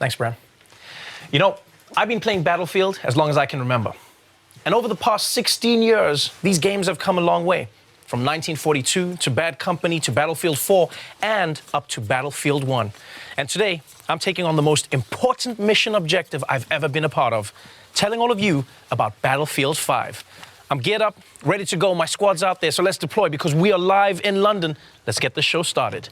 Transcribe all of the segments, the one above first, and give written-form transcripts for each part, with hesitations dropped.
Thanks, Bran. You know, I've been playing Battlefield as long as I can remember. And over the past 16 years, these games have come a long way. From 1942 to Bad Company to Battlefield 4 and up to Battlefield 1. And today, I'm taking on the most important mission objective I've ever been a part of, telling all of you about Battlefield 5. I'm geared up, ready to go. My squad's out there, so let's deploy because we are live in London. Let's get the show started.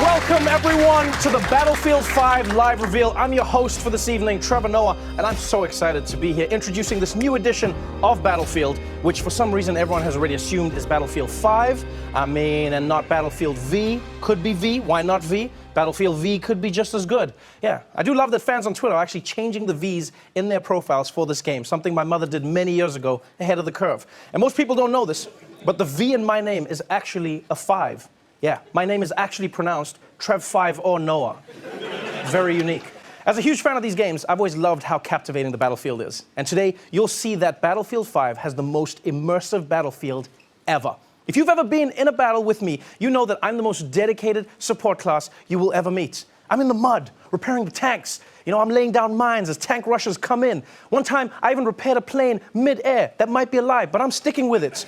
Welcome, everyone, to the Battlefield 5 live reveal. I'm your host for this evening, Trevor Noah, and I'm so excited to be here introducing this new edition of Battlefield, which for some reason everyone has already assumed is Battlefield 5. And not Battlefield V. Could be V. Why not V? Battlefield V could be just as good. Yeah, I do love that fans on Twitter are actually changing the Vs in their profiles for this game, something my mother did many years ago, ahead of the curve. And most people don't know this, but the V in my name is actually a 5. Yeah, my name is actually pronounced Trev 5 or Noah. Very unique. As a huge fan of these games, I've always loved how captivating the Battlefield is. And today, you'll see that Battlefield 5 has the most immersive Battlefield ever. If you've ever been in a battle with me, you know that I'm the most dedicated support class you will ever meet. I'm in the mud, repairing the tanks. You know, I'm laying down mines as tank rushers come in. One time, I even repaired a plane mid-air that might be alive, but I'm sticking with it.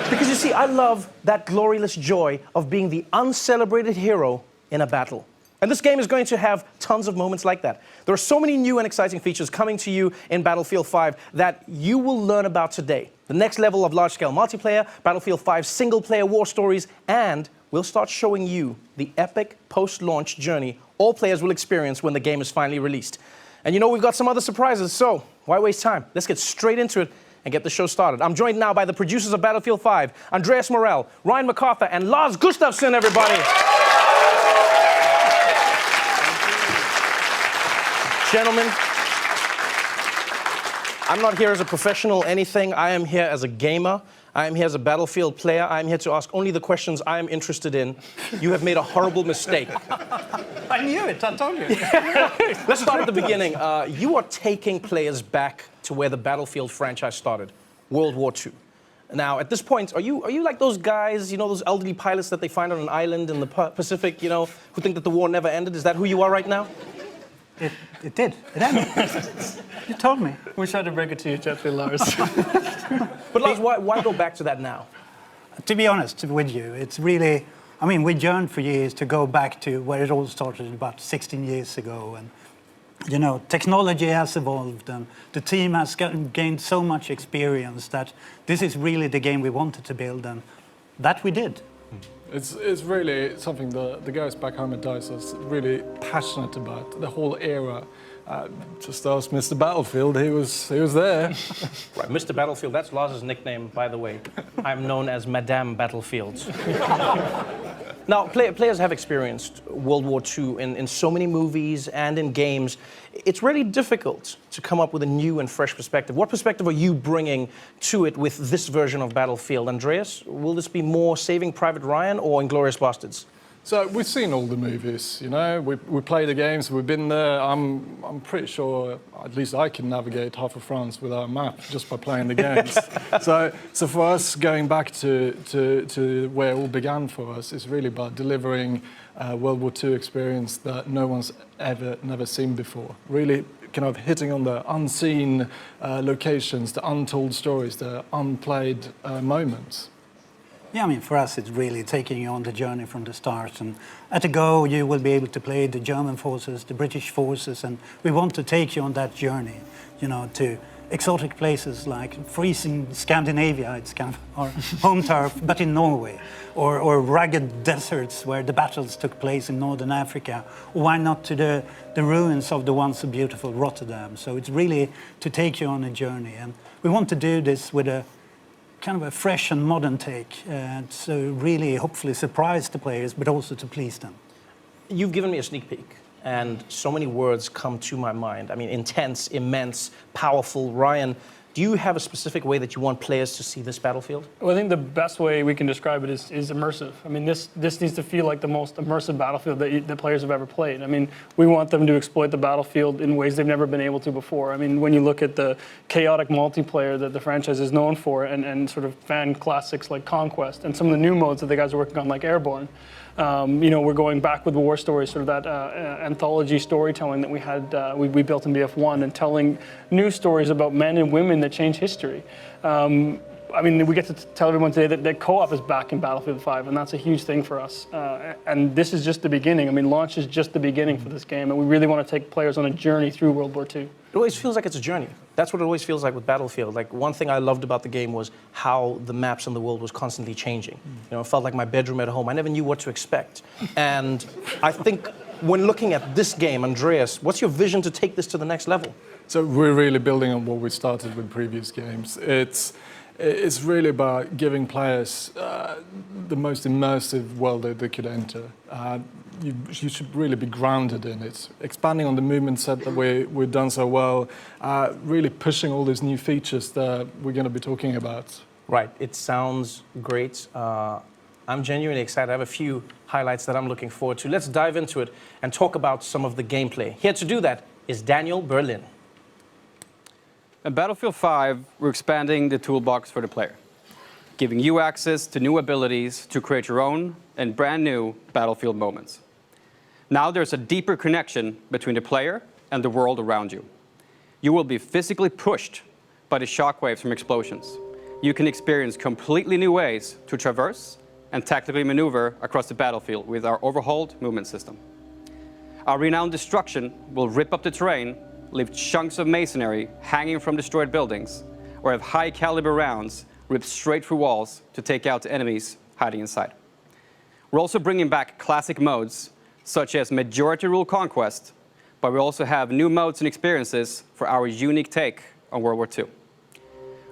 Because you see, I love that glorious joy of being the uncelebrated hero in a battle. And this game is going to have tons of moments like that. There are so many new and exciting features coming to you in Battlefield 5 that you will learn about today. The next level of large-scale multiplayer, Battlefield 5 single-player war stories, and we'll start showing you the epic post-launch journey all players will experience when the game is finally released. And you know, we've got some other surprises, so why waste time? Let's get straight into it and get the show started. I'm joined now by the producers of Battlefield 5, Andreas Morell, Ryan MacArthur, and Lars Gustafsson, everybody. Gentlemen, I'm not here as a professional anything. I am here as a gamer. I am here as a Battlefield player. I am here to ask only the questions I am interested in. You have made a horrible mistake. I knew it, I told you. Let's start at the beginning. You are taking players back to where the Battlefield franchise started, World War II. Now, at this point, are you like those guys, you know, those elderly pilots that they find on an island in the Pacific, you know, who think that the war never ended? Is that who you are right now? It did. It ended. You told me. We tried to break it to you gently, Lars. But Lars, why go back to that now? To be honest with you, it's really, I mean, we yearned for years to go back to where it all started about 16 years ago. And, you know, technology has evolved and the team has gained so much experience that this is really the game we wanted to build, and that we did. It's really something the guys back home at DICE are really passionate about, the whole era. Just ask Mr. Battlefield, he was there. Right, Mr. Battlefield, that's Lars's nickname, by the way. I'm known as Madame Battlefield. Now, players have experienced World War II in so many movies and in games. It's really difficult to come up with a new and fresh perspective. What perspective are you bringing to it with this version of Battlefield? Andreas, will this be more Saving Private Ryan or Inglourious Basterds? So we've seen all the movies, you know, we play the games, we've been there. I'm pretty sure, at least I can navigate half of France without a map just by playing the games. so for us, going back to where it all began for us, is really about delivering a World War II experience that no one's never seen before. Really kind of hitting on the unseen locations, the untold stories, the unplayed moments. Yeah, I mean, for us, it's really taking you on the journey from the start. And at a go, you will be able to play the German forces, the British forces, and we want to take you on that journey, you know, to exotic places like freezing Scandinavia, it's kind of our home turf, but in Norway, or rugged deserts where the battles took place in northern Africa, or why not to the ruins of the once so beautiful Rotterdam. So it's really to take you on a journey, and we want to do this with a kind of a fresh and modern take, so really hopefully surprise the players, but also to please them. You've given me a sneak peek, and so many words come to my mind. I mean, intense, immense, powerful. Ryan, do you have a specific way that you want players to see this Battlefield? Well, I think the best way we can describe it is immersive. I mean, this needs to feel like the most immersive Battlefield that the players have ever played. I mean, we want them to exploit the Battlefield in ways they've never been able to before. I mean, when you look at the chaotic multiplayer that the franchise is known for, and sort of fan classics like Conquest, and some of the new modes that the guys are working on like Airborne, you know, we're going back with war stories, sort of that anthology storytelling that we had, we built in BF1, and telling new stories about men and women that change history. I mean, we get to tell everyone today that co-op is back in Battlefield 5, and that's a huge thing for us. And this is just the beginning. I mean, launch is just the beginning for this game, and we really want to take players on a journey through World War II. It always feels like it's a journey. That's what it always feels like with Battlefield. Like, one thing I loved about the game was how the maps and the world was constantly changing. You know, it felt like my bedroom at home. I never knew what to expect. And I think when looking at this game, Andreas, what's your vision to take this to the next level? So we're really building on what we started with previous games. It's really about giving players the most immersive world that they could enter. You should really be grounded in it. Expanding on the movement set that we've done so well, really pushing all these new features that we're going to be talking about. Right, it sounds great. I'm genuinely excited. I have a few highlights that I'm looking forward to. Let's dive into it and talk about some of the gameplay. Here to do that is Daniel Berlin. In Battlefield 5, we're expanding the toolbox for the player, giving you access to new abilities to create your own and brand new Battlefield moments. Now there's a deeper connection between the player and the world around you. You will be physically pushed by the shockwaves from explosions. You can experience completely new ways to traverse and tactically maneuver across the battlefield with our overhauled movement system. Our renowned destruction will rip up the terrain, leave chunks of masonry hanging from destroyed buildings, or have high-caliber rounds ripped straight through walls to take out the enemies hiding inside. We're also bringing back classic modes, such as Majority Rule Conquest, but we also have new modes and experiences for our unique take on World War II.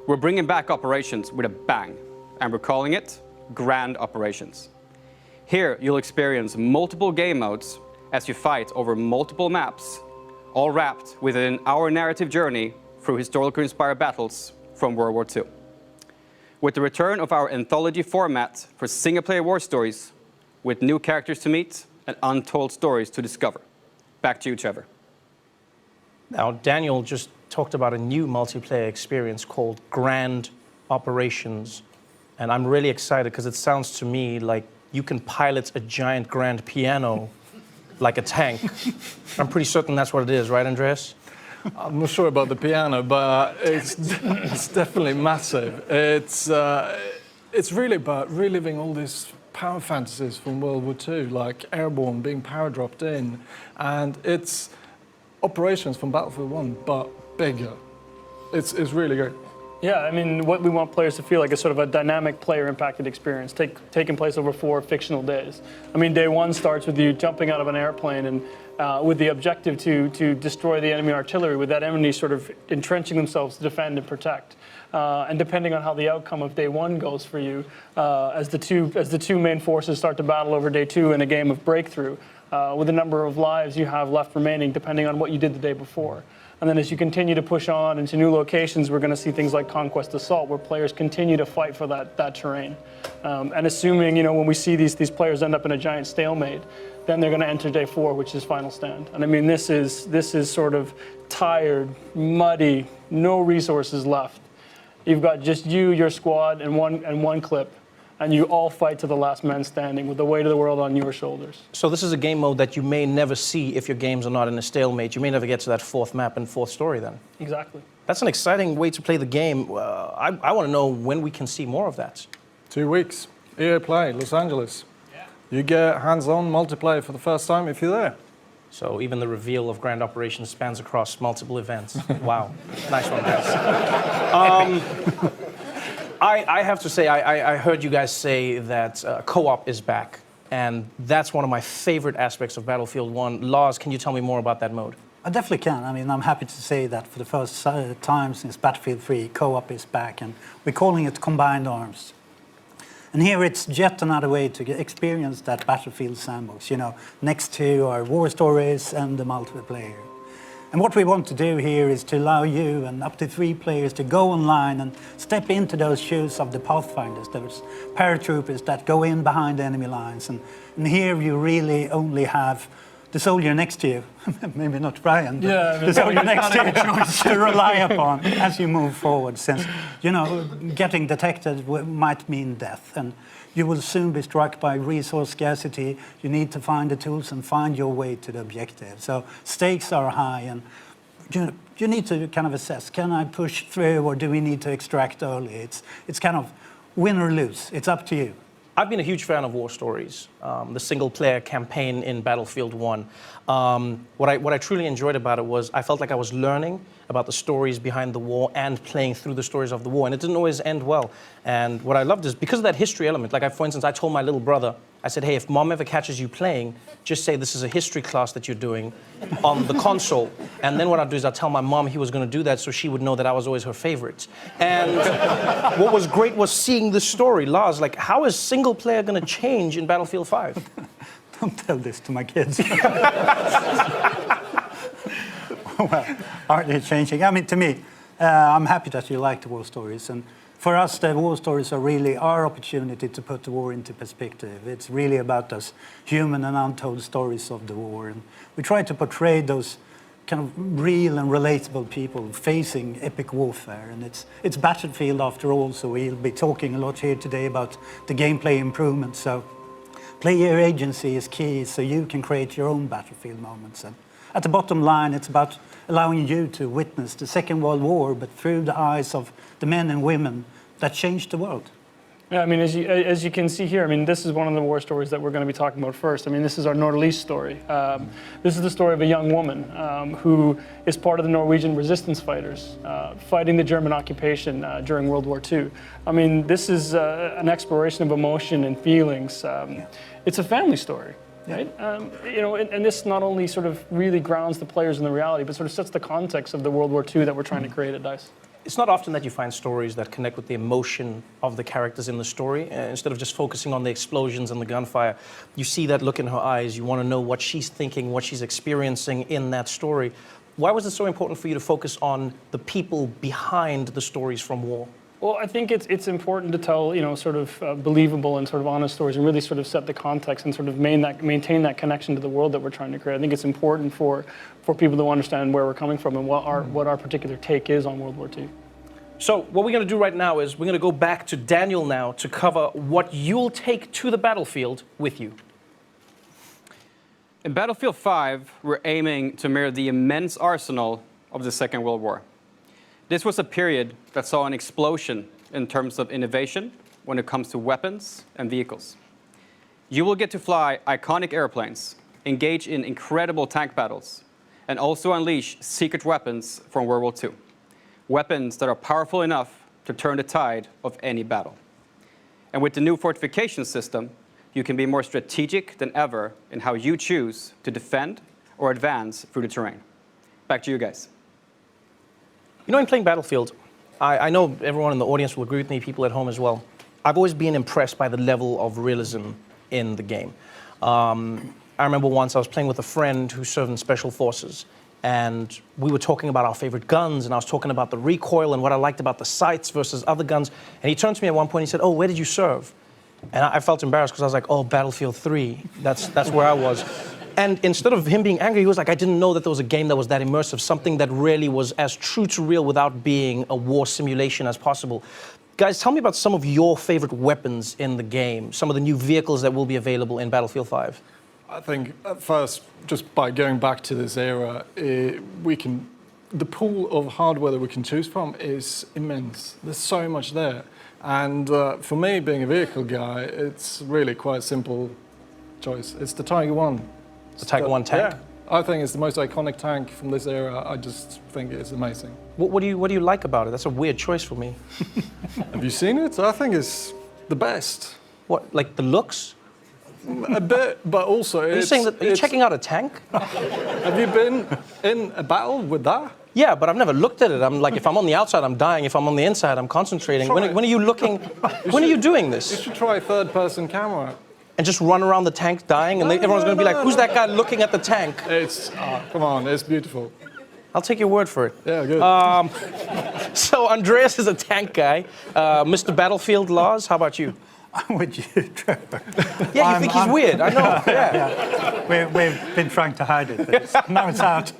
We're bringing back operations with a bang, and we're calling it Grand Operations. Here, you'll experience multiple game modes as you fight over multiple maps, all wrapped within our narrative journey through historically inspired battles from World War II. With the return of our anthology format for single-player war stories, with new characters to meet and untold stories to discover. Back to you, Trevor. Now, Daniel just talked about a new multiplayer experience called Grand Operations, and I'm really excited because it sounds to me like you can pilot a giant grand piano like a tank. I'm pretty certain that's what it is, right, Andreas? I'm not sure about the piano, but it's definitely massive. It's really about reliving all these power fantasies from World War II, like Airborne being power dropped in, and it's operations from Battlefield 1, but bigger. It's really great. Yeah, I mean, what we want players to feel like is sort of a dynamic player-impacted experience, taking place over 4 fictional days. I mean, day 1 starts with you jumping out of an airplane and with the objective to destroy the enemy artillery, with that enemy sort of entrenching themselves to defend and protect. And depending on how the outcome of day 1 goes for you, as the two main forces start to battle over day 2 in a game of breakthrough, with the number of lives you have left remaining, depending on what you did the day before. And then as you continue to push on into new locations, we're going to see things like Conquest Assault, where players continue to fight for that terrain. And assuming, you know, when we see these players end up in a giant stalemate, then they're going to enter day 4, which is Final Stand. And I mean, this is sort of tired, muddy, no resources left. You've got just you, your squad, and one clip. And you all fight to the last man standing with the weight of the world on your shoulders. So this is a game mode that you may never see if your games are not in a stalemate. You may never get to that 4th map and 4th story then. Exactly. That's an exciting way to play the game. I want to know when we can see more of that. 2 weeks. EA Play, Los Angeles. Yeah. You get hands-on multiplayer for the first time if you're there. So even the reveal of Grand Operations spans across multiple events. Wow, nice one, guys. I have to say, I heard you guys say that co-op is back, and that's one of my favorite aspects of Battlefield 1. Lars, can you tell me more about that mode? I definitely can. I mean, I'm happy to say that for the first time since Battlefield 3, co-op is back, and we're calling it Combined Arms. And here it's yet another way to experience that Battlefield sandbox, you know, next to our war stories and the multiplayer. And what we want to do here is to allow you and up to 3 players to go online and step into those shoes of the Pathfinders, those paratroopers that go in behind enemy lines. And here you really only have the soldier next to you, maybe not Brian, but the soldier next to you to rely upon as you move forward, since, you know, getting detected might mean death, and you will soon be struck by resource scarcity. You need to find the tools and find your way to the objective. So stakes are high, and you need to kind of assess, can I push through, or do we need to extract early? It's kind of win or lose. It's up to you. I've been a huge fan of war stories, the single-player campaign in Battlefield 1. What I truly enjoyed about it was I felt like I was learning about the stories behind the war and playing through the stories of the war, and it didn't always end well. And what I loved is, because of that history element, like for instance, I told my little brother, I said, hey, if mom ever catches you playing, just say this is a history class that you're doing on the console. And then what I'd do is I'd tell my mom he was going to do that so she would know that I was always her favorite. And what was great was seeing this story. Lars, like, how is single player going to change in Battlefield 5? Don't tell this to my kids. Well, are they changing? I mean, to me, I'm happy that you like the war stories. And for us, the war stories are really our opportunity to put the war into perspective. It's really about those human and untold stories of the war. And we try to portray those kind of real and relatable people facing epic warfare. And it's Battlefield after all, so we'll be talking a lot here today about the gameplay improvements. So player agency is key, so you can create your own Battlefield moments. And at the bottom line, it's about allowing you to witness the Second World War, but through the eyes of the men and women that changed the world. Yeah, I mean, as you can see here, I mean, this is one of the war stories that we're going to be talking about first. I mean, this is our Nordlys story. This is the story of a young woman who is part of the Norwegian resistance fighters fighting the German occupation during World War II. I mean, this is an exploration of emotion and feelings. It's a family story. Right? You know, and this not only sort of really grounds the players in the reality, but sort of sets the context of the World War II that we're trying to create at DICE. It's not often that you find stories that connect with the emotion of the characters in the story. Instead of just focusing on the explosions and the gunfire, you see that look in her eyes. You want to know what she's thinking, what she's experiencing in that story. Why was it so important for you to focus on the people behind the stories from war? Well, I think it's important to tell, you know, sort of believable and sort of honest stories, and really sort of set the context and sort of maintain that connection to the world that we're trying to create. I think it's important for people to understand where we're coming from and what our particular take is on World War II. So what we're going to do right now is we're going to go back to Daniel now to cover what you'll take to the battlefield with you. In Battlefield 5, we're aiming to mirror the immense arsenal of the Second World War. This was a period that saw an explosion in terms of innovation when it comes to weapons and vehicles. You will get to fly iconic airplanes, engage in incredible tank battles, and also unleash secret weapons from World War II. Weapons that are powerful enough to turn the tide of any battle. And with the new fortification system, you can be more strategic than ever in how you choose to defend or advance through the terrain. Back to you guys. You know, in playing Battlefield, I know everyone in the audience will agree with me, people at home as well. I've always been impressed by the level of realism in the game. I remember once I was playing with a friend who served in Special Forces, and we were talking about our favorite guns, and I was talking about the recoil and what I liked about the sights versus other guns. And he turned to me at one point and he said, "Oh, where did you serve?" And I felt embarrassed because I was like, "Oh, Battlefield 3, that's where I was." And instead of him being angry, he was like, "I didn't know that there was a game that was that immersive, something that really was as true to real without being a war simulation as possible." Guys, tell me about some of your favorite weapons in the game, some of the new vehicles that will be available in Battlefield 5. I think at first, just by going back to this era, the pool of hardware that we can choose from is immense. There's so much there. And for me, being a vehicle guy, it's really quite a simple choice. It's the Tiger 1. The Tiger 1 tank? I think it's the most iconic tank from this era. I just think it's amazing. What do you like about it? That's a weird choice for me. Have you seen it? I think it's the best. What, like the looks? A bit, but also Are you checking out a tank? Have you been in a battle with that? Yeah, but I've never looked at it. I'm like, if I'm on the outside, I'm dying. If I'm on the inside, I'm concentrating. When are you looking? When are you doing You this? should try third-person camera. And just run around the tank dying, and everyone's going to be like, "Who's that guy looking at the tank?" It's come on, it's beautiful. I'll take your word for it. Yeah, good. So Andreas is a tank guy. Mr. Battlefield Laws, how about you? I'm with you, Trevor. Yeah, you think he's weird. I know. Yeah. We've been trying to hide it, but now it's out.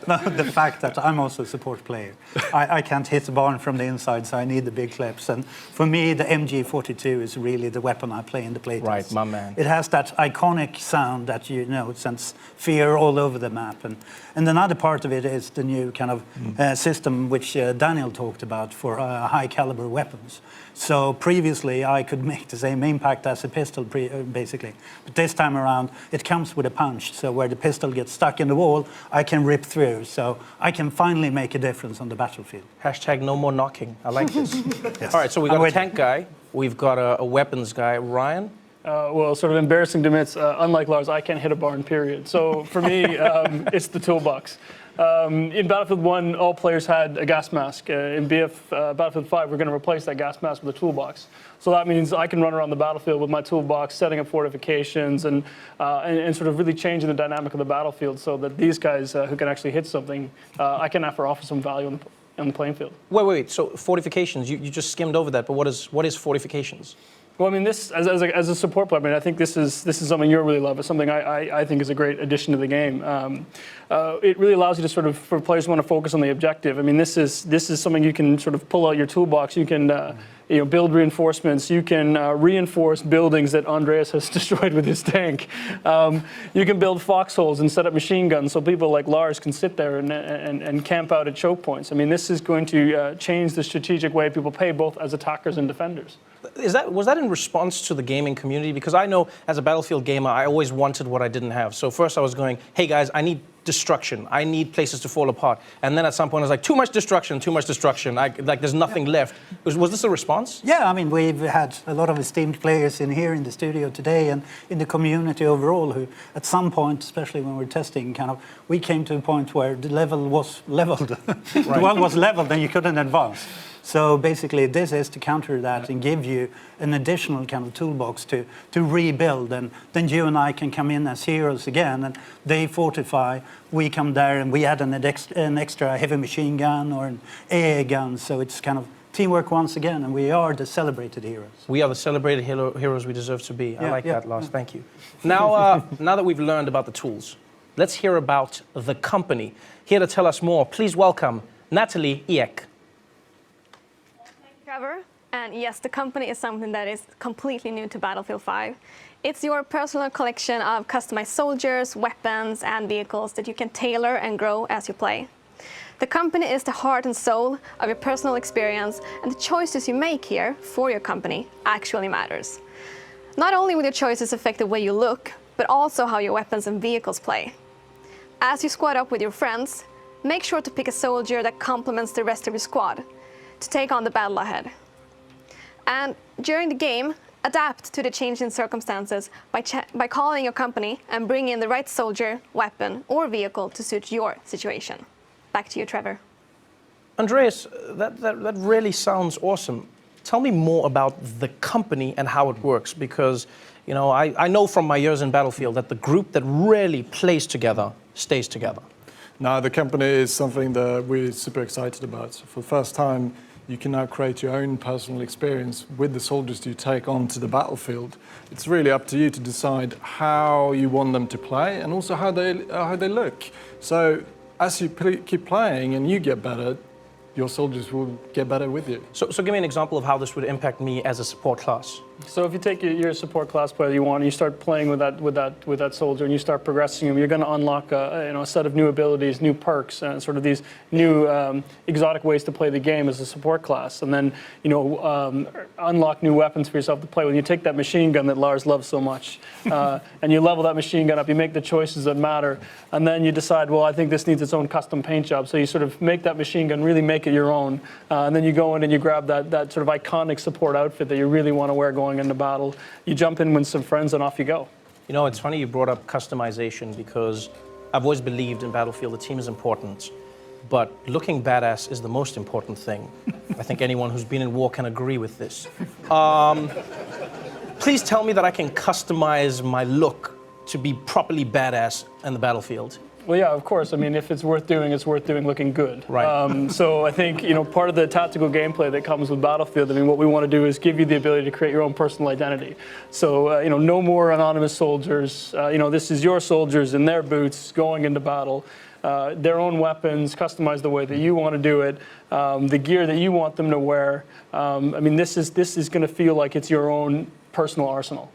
No, the fact that I'm also a support player. I can't hit the barn from the inside, so I need the big clips. And for me, the MG42 is really the weapon I play in the playtest. Right, my man. It has that iconic sound that, sends fear all over the map. And another part of it is the new kind of system which Daniel talked about for high caliber weapons. So previously, I could make the same impact as a pistol, basically. But this time around, it comes with a punch. So where the pistol gets stuck in the wall, I can rip through. So I can finally make a difference on the battlefield. Hashtag no more knocking. I like this. Yes. All right, so we've got a tank guy. We've got a weapons guy. Ryan? Well, sort of embarrassing to admit, unlike Lars, I can't hit a barn, period. So for me, it's the toolbox. In Battlefield 1, all players had a gas mask. In Battlefield 5, we're going to replace that gas mask with a toolbox. So that means I can run around the battlefield with my toolbox, setting up fortifications, and sort of really changing the dynamic of the battlefield so that these guys who can actually hit something, I can offer some value on the playing field. Wait. So fortifications, you just skimmed over that, but what is fortifications? Well, I mean, this as a support player, I mean, I think this is something you really love. It's something I think is a great addition to the game. It really allows you to sort of, for players who want to focus on the objective. I mean, this is something you can sort of pull out your toolbox. You can build reinforcements. You can reinforce buildings that Andreas has destroyed with his tank. You can build foxholes and set up machine guns so people like Lars can sit there and camp out at choke points. I mean, this is going to change the strategic way people play, both as attackers and defenders. Was that in response to the gaming community? Because I know as a Battlefield gamer, I always wanted what I didn't have. So first I was going, hey guys, I need destruction. I need places to fall apart. And then at some point I was like, too much destruction. There's nothing left. Was this a response? Yeah, I mean, we've had a lot of esteemed players in here in the studio today and in the community overall who, at some point, especially when we're testing, we came to a point where the level was leveled. The world was leveled and you couldn't advance. So basically, this is to counter that and give you an additional kind of toolbox to rebuild. And then you and I can come in as heroes again, and they fortify. We come there and we add an extra heavy machine gun or an AA gun. So it's kind of teamwork once again, and we are the celebrated heroes. We are the celebrated heroes we deserve to be. I like that, Lars. Yeah. Thank you. Now, now that we've learned about the tools, let's hear about the company. Here to tell us more, please welcome Natalie Eek. Trevor, and yes, the company is something that is completely new to Battlefield 5. It's your personal collection of customized soldiers, weapons, and vehicles that you can tailor and grow as you play. The company is the heart and soul of your personal experience, and the choices you make here for your company actually matters. Not only will your choices affect the way you look, but also how your weapons and vehicles play. As you squad up with your friends, make sure to pick a soldier that complements the rest of your squad to take on the battle ahead. And during the game, adapt to the changing circumstances by calling your company and bring in the right soldier, weapon, or vehicle to suit your situation. Back to you, Trevor. Andreas, that really sounds awesome. Tell me more about the company and how it works, because I know from my years in Battlefield that the group that really plays together stays together. Now, the company is something that we're super excited about. So for the first time, you can now create your own personal experience with the soldiers you take onto the battlefield. It's really up to you to decide how you want them to play and also how they look. So as you keep playing and you get better, your soldiers will get better with you. So give me an example of how this would impact me as a support class. So if you take your support class player you want, and you start playing with that soldier, and you start progressing him, you're going to unlock a set of new abilities, new perks, and sort of these new exotic ways to play the game as a support class, and then unlock new weapons for yourself to play with. You take that machine gun that Lars loves so much, and you level that machine gun up. You make the choices that matter, and then you decide, well, I think this needs its own custom paint job. So you sort of make that machine gun, really make it your own, and then you go in and you grab that sort of iconic support outfit that you really want to wear going into battle. You jump in with some friends and off you go. You know, it's funny you brought up customization because I've always believed in Battlefield the team is important, but looking badass is the most important thing. I think anyone who's been in war can agree with this. Please tell me that I can customize my look to be properly badass in the Battlefield. Well, yeah, of course. I mean, if it's worth doing looking good. Right. So I think, part of the tactical gameplay that comes with Battlefield, I mean, what we want to do is give you the ability to create your own personal identity. So, no more anonymous soldiers. This is your soldiers in their boots going into battle. Their own weapons, customized the way that you want to do it, the gear that you want them to wear. I mean, this is going to feel like it's your own personal arsenal.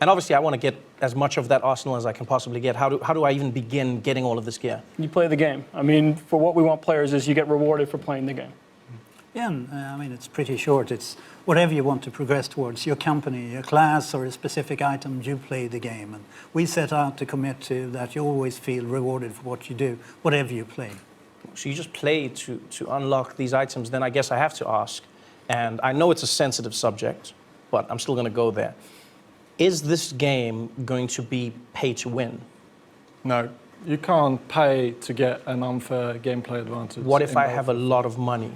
And obviously, I want to get as much of that arsenal as I can possibly get. How do I even begin getting all of this gear? You play the game. I mean, for what we want players is you get rewarded for playing the game. Yeah, and, I mean, it's pretty short. It's whatever you want to progress towards, your company, your class, or a specific item, you play the game. And we set out to commit to that you always feel rewarded for what you do, whatever you play. So you just play to unlock these items. Then I guess I have to ask, and I know it's a sensitive subject, but I'm still going to go there. Is this game going to be pay to win? No, you can't pay to get an unfair gameplay advantage. What if I have a lot of money?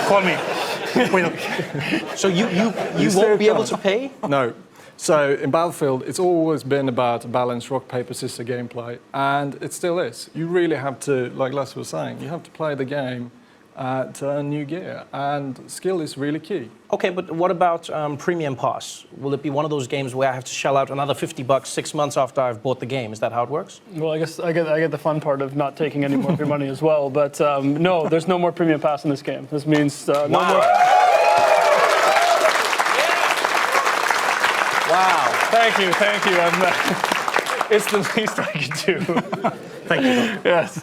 Call me. So you won't be able to pay? No. So in Battlefield, it's always been about a balanced rock, paper, scissors gameplay, and it still is. You really have to, like Les was saying, you have to play the game to earn new gear, and skill is really key. Okay, but what about Premium Pass? Will it be one of those games where I have to shell out another $50 6 months after I've bought the game? Is that how it works? Well, I guess I get the fun part of not taking any more of your money as well. But no, there's no more Premium Pass in this game. This means no more. Wow. Thank you. It's the least I can do. Thank you. Yes.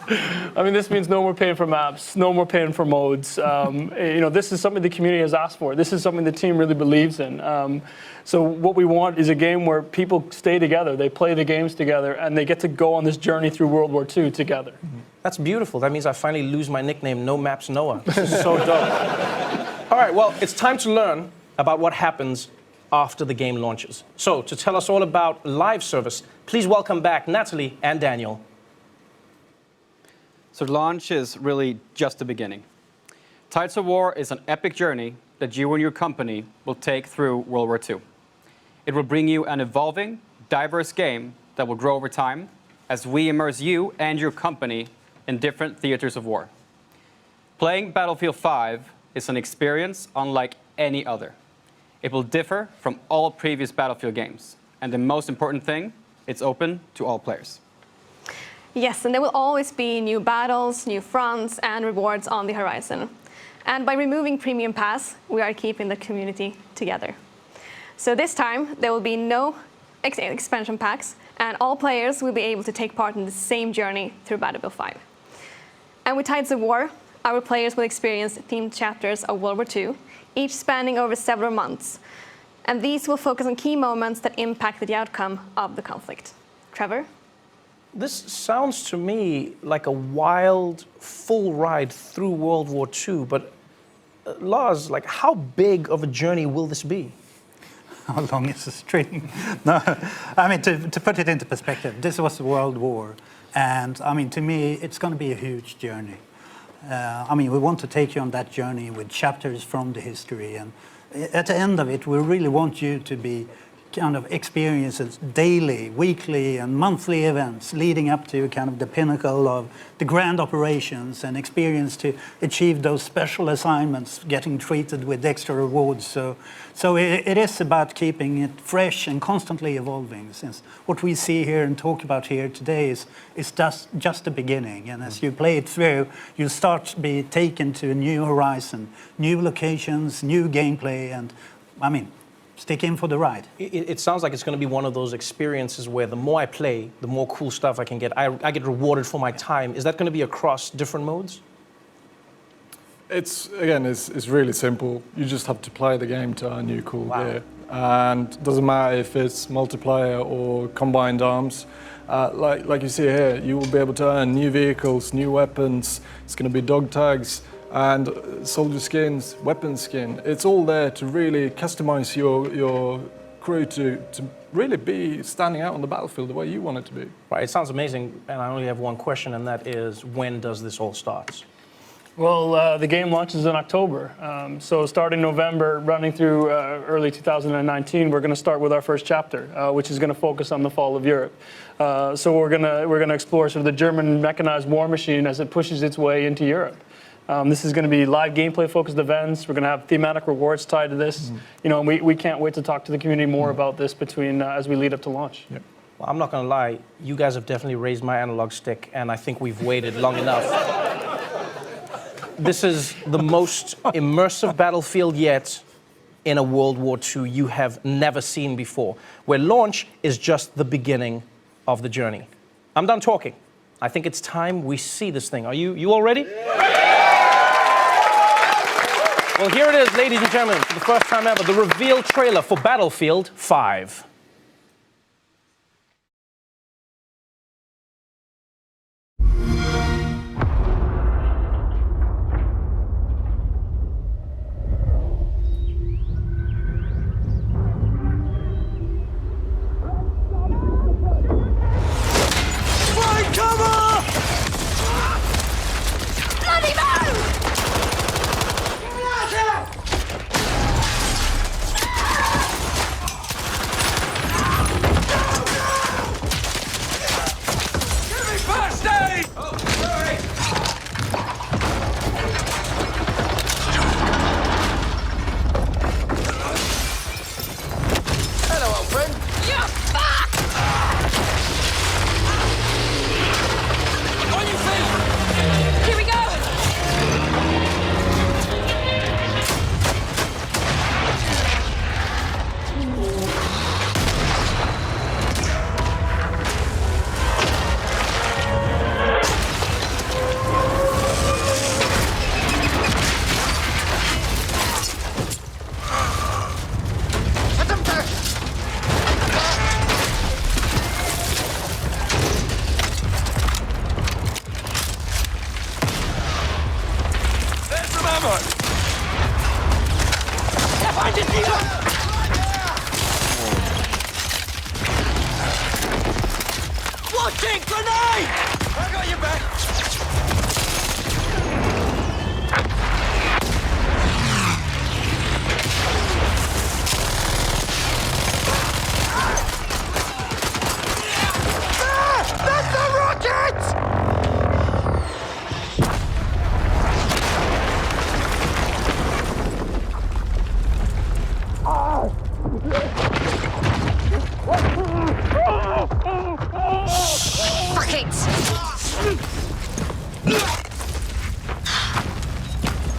I mean, this means no more paying for maps, no more paying for modes. This is something the community has asked for. This is something the team really believes in. So what we want is a game where people stay together, they play the games together, and they get to go on this journey through World War II together. That's beautiful. That means I finally lose my nickname, No Maps Noah. This is so dope. All right, well, it's time to learn about what happens after the game launches. So to tell us all about live service, please welcome back Natalie and Daniel. So launch is really just the beginning. Tides of War is an epic journey that you and your company will take through World War II. It will bring you an evolving, diverse game that will grow over time as we immerse you and your company in different theaters of war. Playing Battlefield 5 is an experience unlike any other. It will differ from all previous Battlefield games. And the most important thing, it's open to all players. Yes, and there will always be new battles, new fronts, and rewards on the horizon. And by removing Premium Pass, we are keeping the community together. So this time, there will be no expansion packs, and all players will be able to take part in the same journey through Battlefield 5. And with Tides of War, our players will experience themed chapters of World War II, each spanning over several months. And these will focus on key moments that impacted the outcome of the conflict. Trevor? This sounds to me like a wild, full ride through World War II, but Lars, how big of a journey will this be? How long is the string? No, I mean, to put it into perspective, this was a world war, and I mean, to me, it's going to be a huge journey. I mean, we want to take you on that journey with chapters from the history, and at the end of it, we really want you to be kind of experiences daily, weekly, and monthly events leading up to kind of the pinnacle of the grand operations and experience to achieve those special assignments, getting treated with extra rewards. So it is about keeping it fresh and constantly evolving, since what we see here and talk about here today is just the beginning. And as you play it through, you start to be taken to a new horizon, new locations, new gameplay, and I mean, stick in for the ride. It sounds like it's going to be one of those experiences where the more I play, the more cool stuff I can get. I get rewarded for my time. Is that going to be across different modes? It's really simple. You just have to play the game to earn new cool gear. And it doesn't matter if it's multiplayer or combined arms. Like you see here, you will be able to earn new vehicles, new weapons. It's going to be dog tags and soldier skins, weapon skin. It's all there to really customize your crew to really be standing out on the battlefield the way you want it to be. Right, it sounds amazing, and I only have one question, and that is, when does this all start? Well, the game launches in October. So starting November, running through early 2019, we're going to start with our first chapter, which is going to focus on the fall of Europe. So we're going to explore sort of the German mechanized war machine as it pushes its way into Europe. This is going to be live gameplay-focused events. We're going to have thematic rewards tied to this. You know, and we can't wait to talk to the community more about this as we lead up to launch. Yep. Well, I'm not going to lie. You guys have definitely raised my analog stick, and I think we've waited long enough. This is the most immersive battlefield yet in a World War II you have never seen before, where launch is just the beginning of the journey. I'm done talking. I think it's time we see this thing. Are you all ready? Well, here it is, ladies and gentlemen, for the first time ever, the reveal trailer for Battlefield 5. Launching grenade! I got your back! That's the rocket! Fuck it!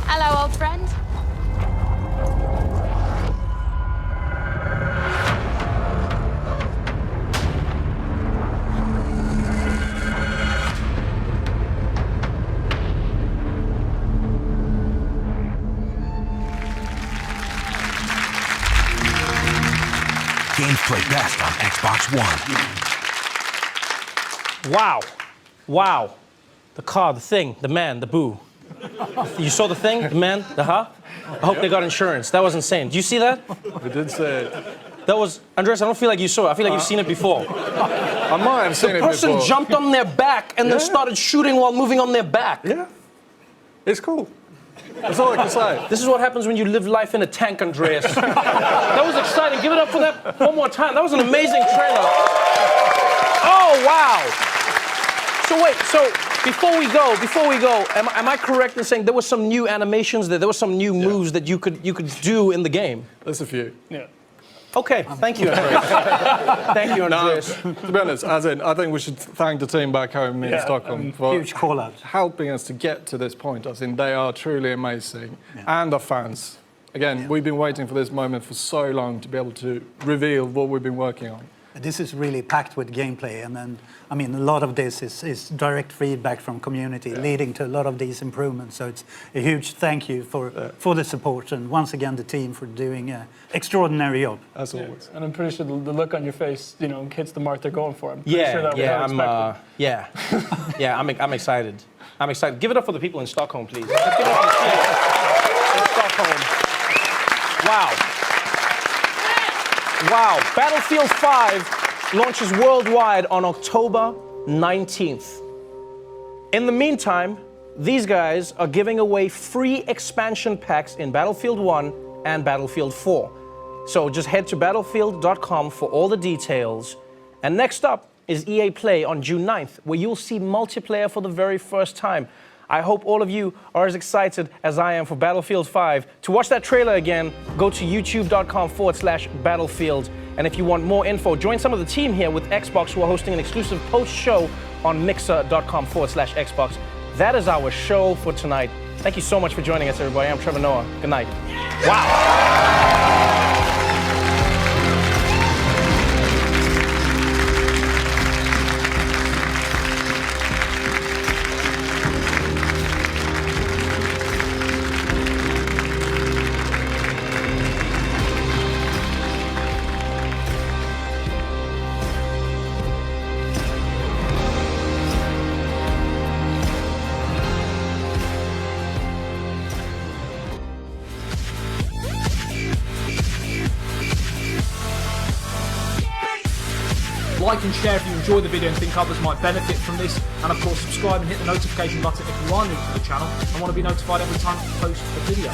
Hello, old friend. Games play best on Xbox One. Wow. Wow. The car, the thing, the man, the boo. You saw the thing, the man, the huh? I hope they got insurance. That was insane. Do you see that? I did say it. That was, Andreas, I don't feel like you saw it. I feel like you've seen it before. I might have seen it The person before. jumped on their back and then started shooting while moving on their back. Yeah. It's cool. That's all I can say. This is what happens when you live life in a tank, Andreas. That was exciting. Give it up for that one more time. That was an amazing trailer. Oh, wow. So wait, so before we go, am I correct in saying there were some new animations, there were some new moves that you could do in the game? There's a few. Yeah. Okay, thank you, Andreas. Thank you, Andreas. To be honest, I think we should thank the team back home in Stockholm for Huge call out. helping us to get to this point. I think they are truly amazing. And our fans. again, we've been waiting for this moment for so long to be able to reveal what we've been working on. This is really packed with gameplay, and then, I mean, a lot of this is direct feedback from community, leading to a lot of these improvements. So it's a huge thank you for the support, and once again the team for doing an extraordinary job. As always. And I'm pretty sure the look on your face, you know, hits the mark they're going for. I'm pretty sure that was yeah, I'm excited. I'm excited. Give it up for the people in Stockholm, please. Let's give it up for the people in Stockholm. Wow. Wow. Battlefield 5 launches worldwide on October 19th. In the meantime, these guys are giving away free expansion packs in Battlefield 1 and Battlefield 4. So just head to battlefield.com for all the details. And next up is EA Play on June 9th, where you'll see multiplayer for the very first time. I hope all of you are as excited as I am for Battlefield 5. To watch that trailer again, go to youtube.com/battlefield. And if you want more info, join some of the team here with Xbox, who are hosting an exclusive post-show on mixer.com/Xbox. That is our show for tonight. Thank you so much for joining us, everybody. I'm Trevor Noah. Good night. Wow. Like and share if you enjoy the video and think others might benefit from this, and of course subscribe and hit the notification button if you are new to the channel and want to be notified every time I post a video.